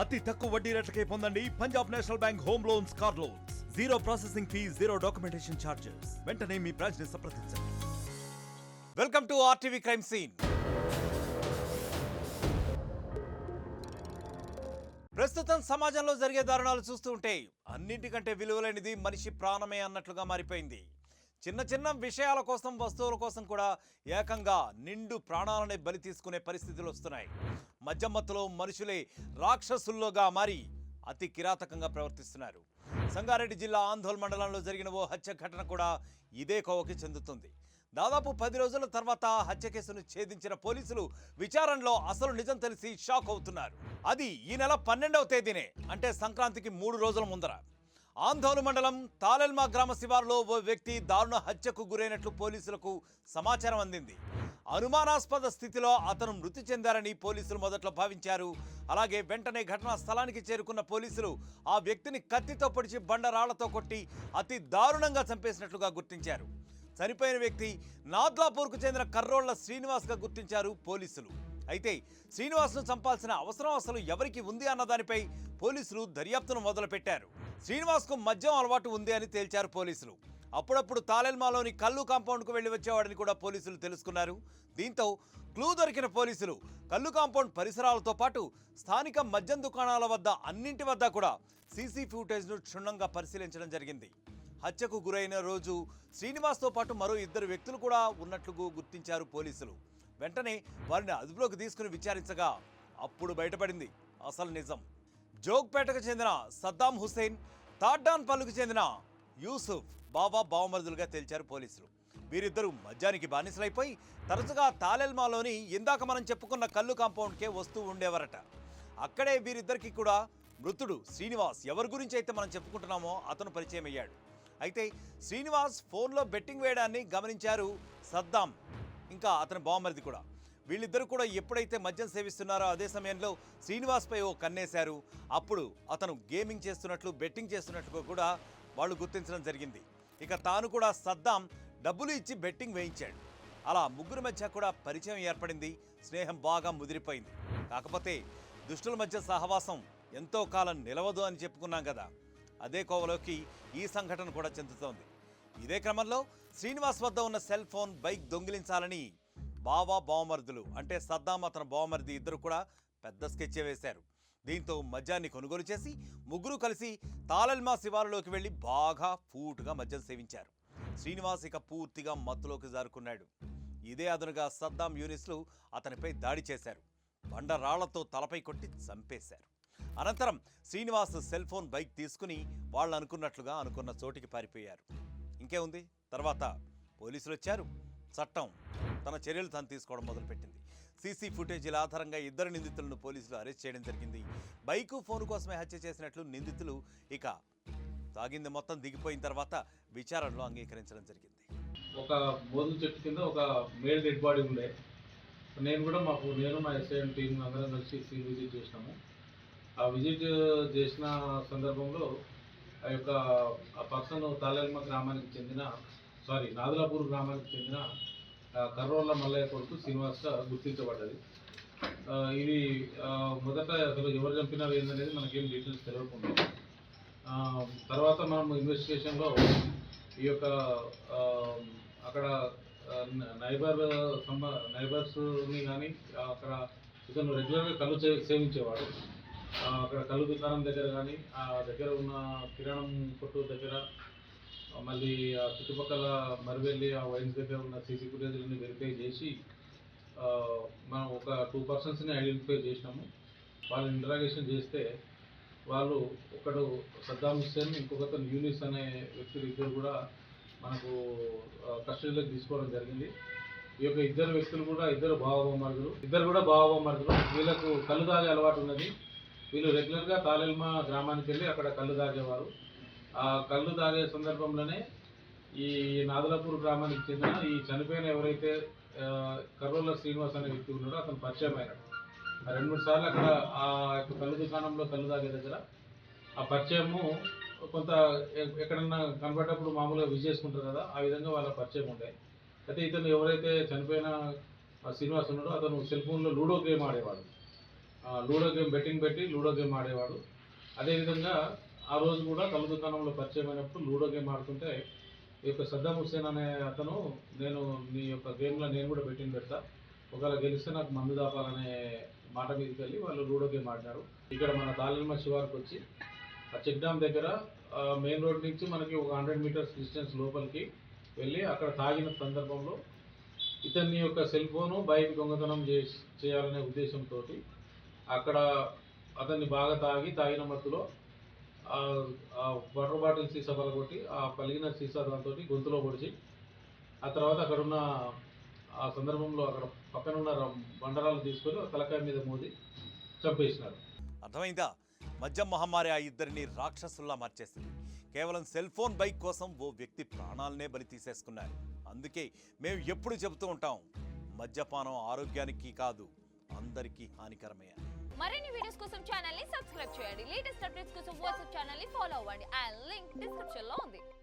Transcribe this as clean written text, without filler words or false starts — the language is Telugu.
అతి తక్కువ వడ్డీ రేట్లకే పొందండి Punjab national bank home loans, car loans. Zero processing fee, zero documentation charges. వెంటనే మీ బ్రాంచ్ ని సంప్రదించండి. Welcome to RTV crime scene. ప్రస్తుతం సమాజంలో జరిగే దారుణాలు చూస్తూ ఉంటే అన్నింటికంటే విలువలేనిది మనిషి ప్రాణమే అన్నట్లుగా మారిపోయింది. చిన్న చిన్న విషయాల కోసం, వస్తువుల కోసం కూడా ఏకంగా నిండు ప్రాణాలనే బలి తీసుకునే పరిస్థితులు వస్తున్నాయి. మద్యం మత్తులో మనుషులే రాక్షసుల్లోగా మారి అతి కిరాతకంగా ప్రవర్తిస్తున్నారు. సంగారెడ్డి జిల్లా ఆందోళన మండలంలో జరిగిన ఓ హత్య ఘటన కూడా ఇదే కోవకి చెందుతుంది. దాదాపు 10 రోజుల తర్వాత హత్య కేసును ఛేదించిన పోలీసులు విచారణలో అసలు నిజం తెలిసి షాక్ అవుతున్నారు. అది ఈ నెల 12వ తేదీనే, అంటే సంక్రాంతికి 3 రోజుల ముందర ఆందోళన మండలం తాలెల్మా గ్రామ శివారులో ఓ వ్యక్తి దారుణ హత్యకు గురైనట్లు పోలీసులకు సమాచారం అందింది. అనుమానాస్పద స్థితిలో అతను మృతి చెందారని పోలీసులు మొదట్లో భావించారు. అలాగే వెంటనే ఘటనా స్థలానికి చేరుకున్న పోలీసులు ఆ వ్యక్తిని కత్తితో పొడిచి బండరాళ్లతో కొట్టి అతి దారుణంగా చంపేసినట్లుగా గుర్తించారు. చనిపోయిన వ్యక్తి నాద్లాపూర్కు చెందిన కర్రోళ్ల శ్రీనివాస్గా గుర్తించారు పోలీసులు. అయితే శ్రీనివాస్ను చంపాల్సిన అవసరం అసలు ఎవరికి ఉంది అన్న దానిపై పోలీసులు దర్యాప్తును మొదలుపెట్టారు. శ్రీనివాస్కు మద్యం అలవాటు ఉంది అని తేల్చారు పోలీసులు. అప్పుడప్పుడు తాలెల్మాలోని కల్లు కాంపౌండ్కు వెళ్లి వచ్చేవాడని కూడా పోలీసులు తెలుసుకున్నారు. దీంతో క్లూ దొరికిన పోలీసులు కల్లు కాంపౌండ్ పరిసరాలతో పాటు స్థానిక మద్యం దుకాణాల వద్ద అన్నింటి వద్ద కూడా సీసీ ఫుటేజ్ను క్షుణ్ణంగా పరిశీలించడం జరిగింది. హత్యకు గురైన రోజు శ్రీనివాస్తో పాటు మరో 2 వ్యక్తులు కూడా ఉన్నట్లు గుర్తించారు పోలీసులు. వెంటనే వారిని అదుపులోకి తీసుకుని విచారించగా అప్పుడు బయటపడింది అసలు నిజం. జోగ్పేటకు చెందిన సద్దాం హుసేన్, తాడ్డాన్ పల్లుకు చెందిన యూసుఫ్ బాబా బావమరుదులుగా తేల్చారు పోలీసులు. వీరిద్దరూ మద్యానికి బానిసలైపోయి తరచుగా తాలెల్మాలోని ఇందాక మనం చెప్పుకున్న కల్లు కాంపౌండ్కే వస్తూ ఉండేవారట. అక్కడే వీరిద్దరికి కూడా మృతుడు శ్రీనివాస్, ఎవరి గురించి అయితే మనం చెప్పుకుంటున్నామో అతను పరిచయం అయ్యాడు. అయితే శ్రీనివాస్ ఫోన్లో బెట్టింగ్ వేయడాన్ని గమనించారు సద్దాం, ఇంకా అతని బావమరిది కూడా. వీళ్ళిద్దరూ కూడా ఎప్పుడైతే మద్యం సేవిస్తున్నారో అదే సమయంలో శ్రీనివాస్పై ఓ కన్నేశారు. అప్పుడు అతను గేమింగ్ చేస్తున్నట్లు, బెట్టింగ్ చేస్తున్నట్లు కూడా వాళ్ళు గుర్తించడం జరిగింది. ఇక తాను కూడా సద్దాం డబ్బులు ఇచ్చి బెట్టింగ్ వేయించాడు. అలా ముగ్గురి మధ్య కూడా పరిచయం ఏర్పడింది, స్నేహం బాగా ముదిరిపోయింది. కాకపోతే దుష్టుల మధ్య సహవాసం ఎంతో కాలం నిలవదు అని చెప్పుకున్నాం కదా, అదే కోవలోకి ఈ సంఘటన కూడా చెందుతోంది. ఇదే క్రమంలో శ్రీనివాస్ వద్ద ఉన్న సెల్ ఫోన్, బైక్ దొంగిలించాలని బావా బావమరుదులు, అంటే సద్దాం అతని బావమరిది ఇద్దరు కూడా పెద్ద స్కెచ్ వేశారు. దీంతో మద్యాన్ని కొనుగోలు చేసి ముగ్గురు కలిసి తాలెల్మా శివారులోకి వెళ్ళి బాగా ఫూటుగా మద్యం సేవించారు. శ్రీనివాస్ ఇక పూర్తిగా మత్తులోకి జారుకున్నాడు. ఇదే అదనుగా సద్దాం యూనిస్లు అతనిపై దాడి చేశారు. బండరాళ్లతో తలపై కొట్టి చంపేశారు. అనంతరం శ్రీనివాస్ సెల్ ఫోన్, బైక్ తీసుకుని వాళ్ళు అనుకున్న చోటికి పారిపోయారు. ఇంకేముంది, తర్వాత పోలీసులు వచ్చారు. చట్టం తన చర్యలు తాను తీసుకోవడం మొదలుపెట్టింది. సీసీ ఫుటేజీల ఆధారంగా 2 నిందితులను పోలీసులు అరెస్ట్ చేయడం జరిగింది. బైకు, ఫోను కోసమే హత్య చేసినట్లు నిందితులు ఇక తాగింది మొత్తం దిగిపోయిన తర్వాత విచారణలో అంగీకరించడం జరిగింది. ఒక బోధన చెట్టు కింద ఒక మేల్ డెడ్ బాడీ ఉండే, నేను మా ఎస్ఐఎం టీం అందరం కలిసి సీన్ విజిట్ చేసినాము. ఆ విజిట్ చేసిన సందర్భంలో ఆ పర్సన్ తాలెల్మా గ్రామానికి చెందిన నాదులాపూర్ గ్రామానికి చెందిన కర్రోళ్ళ మల్లయ్య కొడుకు శ్రీనివాస్గా గుర్తించబడ్డది. ఇది మొదట అసలు ఎవరు చంపినారు ఏందనేది మనకేం డీటెయిల్స్ తెలియకుండా, తర్వాత మనం ఇన్వెస్టిగేషన్లో ఈ యొక్క అక్కడ నైబర్స్ని కానీ అక్కడ ఇతను రెగ్యులర్గా కళ్ళు సేవించేవాడు. అక్కడ కళ్ళు దుకాణం దగ్గర కానీ, ఆ దగ్గర ఉన్న కిరాణం కొట్టు దగ్గర, మళ్ళీ ఆ చుట్టుపక్కల మరివెళ్ళి ఆ వైన్స్ దగ్గర ఉన్న సీసీ ఫుటేజ్ని వెరిఫై చేసి మనం ఒక 2 పర్సన్స్ని ఐడెంటిఫై చేసినాము. వాళ్ళని ఇంటరాగేషన్ చేస్తే వాళ్ళు ఒకడు సద్దాం హుస్సేన్, ఇంకొకతను యూనిస్ అనే వ్యక్తులు ఇద్దరు కూడా మనకు కస్టడీలోకి తీసుకోవడం జరిగింది. ఈ యొక్క ఇద్దరు వ్యక్తులు కూడా ఇద్దరు కూడా బావమరుదులు. వీళ్ళకు కళ్ళు తాగే అలవాటు ఉన్నది. వీళ్ళు రెగ్యులర్గా తాలెల్మా గ్రామానికి వెళ్ళి అక్కడ కళ్ళు తాగేవారు. ఆ కళ్ళు తాగే సందర్భంలోనే ఈ నాదులాపూర్ గ్రామానికి చెందిన ఈ చనిపోయిన ఎవరైతే కర్రోళ్ళ శ్రీనివాస్ అనే వ్యక్తి ఉన్నాడో అతను పరిచయం అయినాడు. 2-3 సార్లు అక్కడ ఆ యొక్క కళ్ళు దుకాణంలో కళ్ళు తాగే దగ్గర ఆ పరిచయము కొంత ఎక్కడన్నా కనపడేటప్పుడు మామూలుగా విజ్ చేసుకుంటారు కదా, ఆ విధంగా వాళ్ళ పరిచయం ఉండే. అయితే ఇతను ఎవరైతే చనిపోయిన శ్రీనివాస్ ఉన్నాడో అతను సెల్ ఫోన్లో లూడో గేమ్ ఆడేవాడు. లూడో గేమ్ బెట్టింగ్ పెట్టి లూడో గేమ్ ఆడేవాడు. అదేవిధంగా ఆ రోజు కూడా కళ్ళు దుకాణంలో పరిచయం అయినప్పుడు లూడో గేమ్ ఆడుతుంటే ఈ యొక్క సద్దాం హుస్సేన్ అనే అతను నేను నీ యొక్క గేమ్లో నేను కూడా బెట్టింగ్ పెడతా, ఒకవేళ గెలిస్తే నాకు మందు దాపాలనే మాట మీదకి వెళ్ళి వాళ్ళు లూడో గేమ్ ఆడినారు. ఇక్కడ మన దాలిమ శివార్కి వచ్చి ఆ చెక్ డ్యామ్ దగ్గర మెయిన్ రోడ్ నుంచి మనకి ఒక 100 మీటర్స్ డిస్టెన్స్ లోపలికి వెళ్ళి అక్కడ తాగిన సందర్భంలో ఇతని యొక్క సెల్ ఫోను బైక్ దొంగతనం చేయాలనే ఉద్దేశంతో అక్కడ అతన్ని బాగా తాగిన మత్తులో వాటర్ బాటిల్ సీసా పలగొట్టి ఆ పలిగిన సీసా దాంతో గొంతులో పొడిచి ఆ తర్వాత అక్కడున్న ఆ సందర్భంలో అక్కడ పక్కన ఉన్న బండరాలు తీసుకొని తలకాయ మీద మోది చంపేసినారు. అర్థమైందా? మద్యం మహమ్మారి ఆ ఇద్దరిని రాక్షసుల్లా మార్చేసింది. కేవలం సెల్ ఫోన్ బైక్ కోసం ఓ వ్యక్తి ప్రాణాలనే బలి తీసేసుకున్నారు. అందుకే మేము ఎప్పుడు చెబుతూ ఉంటాం, మద్యపానం ఆరోగ్యానికి కాదు అందరికీ హానికరమే. మరిన్ని వీడియోస్ కోసం ఛానల్ ని సబ్స్క్రైబ్ చేయండి. లేటెస్ట్ అప్డేట్స్ కోసం వాట్సాప్ ఛానల్ ని ఫాలో అవ్వండి. ఆ లింక్ డిస్క్రిప్షన్ లో ఉంది.